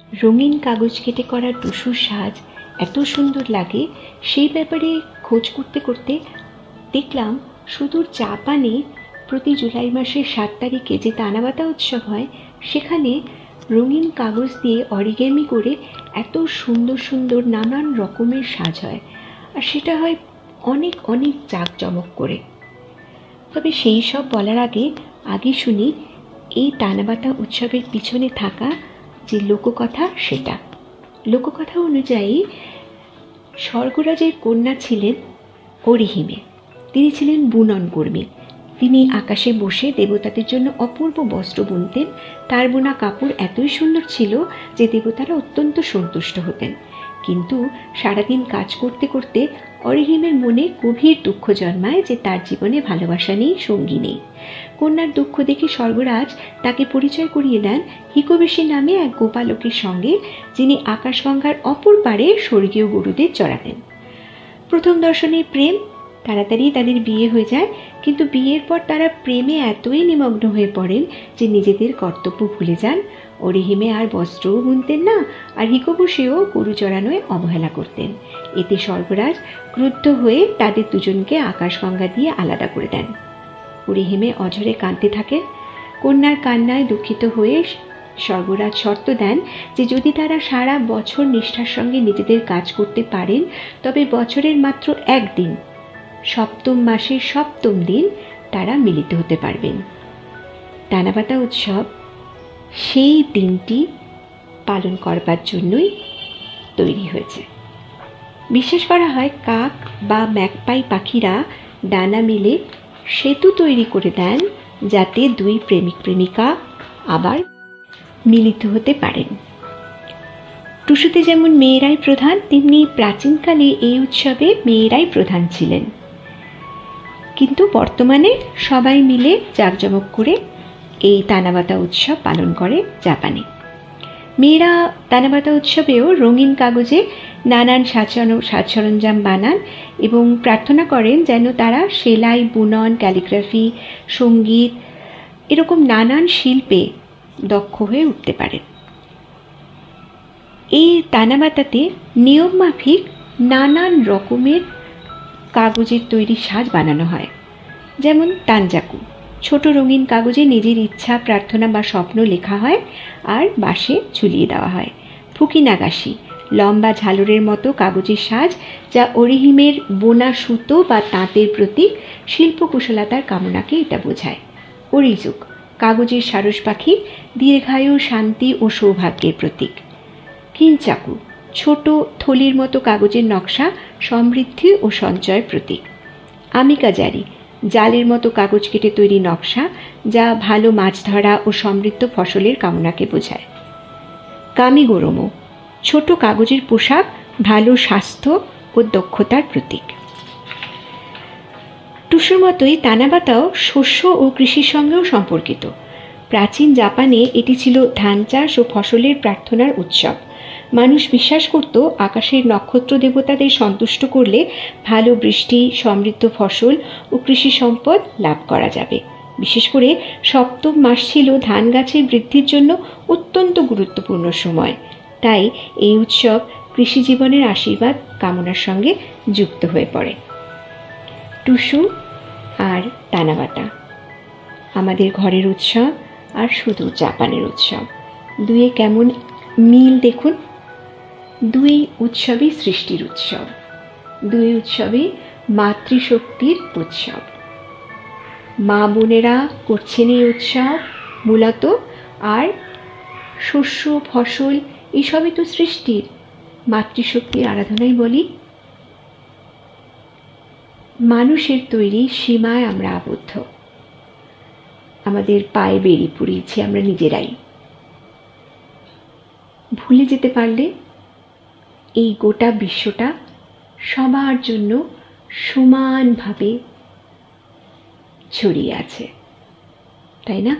রঙিন কাগজ কেটে করা টুসুর সাজ এত সুন্দর লাগে, সেই ব্যাপারে খোঁজ করতে করতে দেখলাম সুদূর জাপানে প্রতি জুলাই মাসের 7 তারিখে যে তানাবাতা উৎসব হয়, সেখানে রঙিন কাগজ দিয়ে অরিগেমি করে এত সুন্দর সুন্দর নানান রকমের সাজ হয়, আর সেটা হয় অনেক অনেক জাঁকজমক করে। তবে সেই সব বলার আগে শুনি এই তানাবাতা উৎসবের পিছনে থাকা যে লোককথা সেটা। লোককথা অনুযায়ী স্বর্গরাজের কন্যা ছিলেন অরিহিমে। তিনি ছিলেন বুনন কর্মী। তিনি আকাশে বসে দেবতাদের জন্য অপূর্ব বস্ত্র বুনতেন। তার বোনা কাপড় এতই সুন্দর ছিল যে দেবতারা অত্যন্ত সন্তুষ্ট হতেন। কিন্তু সারাদিন কাজ করতে করতে অরিহিমের মনে গভীর দুঃখ জন্মায় যে তার জীবনে ভালোবাসা নেই, সঙ্গী নেই। কন্যার দুঃখ দেখে স্বর্গরাজ তাকে পরিচয় করিয়ে দেন হিকোবেশি নামে এক গোপালকের সঙ্গে, যিনি আকাশগঙ্গার অপর পারে স্বর্গীয় গুরুদের চড়াতেন। প্রথম দর্শনে প্রেম, তাড়াতাড়ি তাদের বিয়ে হয়ে যায়। কিন্তু বিয়ের পর তারা প্রেমে এতই নিমগ্ন হয়ে পড়েন যে নিজেদের কর্তব্য ভুলে যান। অরিহিমে আর বস্ত্রও বুনতেন না, আর হিকোবেশিও গরু চড়ানোয় অবহেলা করতেন। এতে স্বর্গরাজ ক্রুদ্ধ হয়ে তাদের দুজনকে আকাশগঙ্গা দিয়ে আলাদা করে দেন। অরিহিমে অঝরে কাঁদতে থাকে। কন্যার কান্নায় দুঃখিত হয়ে স্বর্গরাজ শর্ত দেন যে যদি তারা সারা বছর নিষ্ঠার সঙ্গে নিজেদের কাজ করতে পারেন, তবে বছরের মাত্র একদিন, সপ্তম মাসের সপ্তম দিন, তারা মিলিত হতে পারবেন। তানাবাতা উৎসব সেই দিনটি পালন করবার জন্যই তৈরি হয়েছে। বিশ্বাস করা হয় কাক বা ম্যাকপাই পাখিরা ডানা মিলে সেতু তৈরি করে দেন, যাতে দুই প্রেমিক প্রেমিকা আবার মিলিত হতে পারেন। টুসুতে যেমন মেয়েরাই প্রধান, তেমনি প্রাচীনকালে এই উৎসবে মেয়েরাই প্রধান ছিলেন। কিন্তু বর্তমানে সবাই মিলে জাঁকজমক করে এই তানাবাতা উৎসব পালন করে জাপানে। মেয়েরা তানাবাতা উৎসবেও রঙিন কাগজে নানান সাজ সরঞ্জাম বানান এবং প্রার্থনা করেন যেন তারা সেলাই, বুনন, ক্যালিগ্রাফি, সঙ্গীত এরকম নানান শিল্পে দক্ষ হয়ে উঠতে পারেন। এই তানাবাতাতে নিয়ম মাফিক নানান রকমের কাগজের তৈরি সাজ বানানো হয়। যেমন তানজাকু, ছোট রঙিন কাগজে নিজের ইচ্ছা, প্রার্থনা বা স্বপ্ন লেখা হয় আর বাঁশে ঝুলিয়ে দেওয়া হয়। ফুকিনাগাশি, লম্বা ঝালরের মতো কাগজের সাজ, যা অরিহিমের বোনা সুতো বা তাঁতের প্রতীক, শিল্পকুশলতার কামনাকে এটা বোঝায়। অরিজুক, কাগজের সারস পাখি, দীর্ঘায়ু, শান্তি ও সৌভাগ্যের প্রতীক। কিনচাকু, ছোট থলির মতো কাগজের নকশা, সমৃদ্ধি ও সঞ্চয়ের প্রতীক। আমিকাজারি, জালের মতো কাগজ কেটে তৈরি নকশা, যা ভালো মাছ ধরা ও সমৃদ্ধ ফসলের কামনাকে বোঝায়। কামিগোরোমো, ছোট কাগজের পোশাক, ভালো স্বাস্থ্য ও দক্ষতার প্রতীক। টুসুর মতোই তানাবাতাও শস্য ও কৃষির সঙ্গেও সম্পর্কিত। প্রাচীন জাপানে এটি ছিল ধান চাষ ও ফসলের প্রার্থনার উৎসব। মানুষ বিশ্বাস করত আকাশের নক্ষত্র দেবতাদের সন্তুষ্ট করলে ভালো বৃষ্টি, সমৃদ্ধ ফসল ও কৃষি সম্পদ লাভ করা যাবে। বিশেষ করে সপ্তম মাস ছিল ধান গাছের বৃদ্ধির জন্য অত্যন্ত গুরুত্বপূর্ণ সময়। তাই এই উৎসব কৃষি জীবনের আশীর্বাদ কামনার সঙ্গে যুক্ত হয়ে পড়ে। টুসু আর তানাবাতা আমাদের ঘরের উৎসব আর শুধু জাপানের উৎসব, দুয়ে কেমন মিল দেখুন। দুই উৎসবই সৃষ্টির উৎসব, দুই উৎসবই মাতৃশক্তির উৎসব। মা বোনেরা করছেন এই উৎসব মূলত, আর শস্য, ফসল এসবই তো সৃষ্টির, মাতৃশক্তির আরাধনাই বলি। মানুষের তৈরি সীমায় আমরা আবদ্ধ, আমাদের পায়ে বেড়ি পড়িয়েছি আমরা নিজেরাই। ভুলে যেতে পারলে এই গোটা বিশ্বটা সবার জন্য সমানভাবে ছড়িয়ে আছে, তাই না?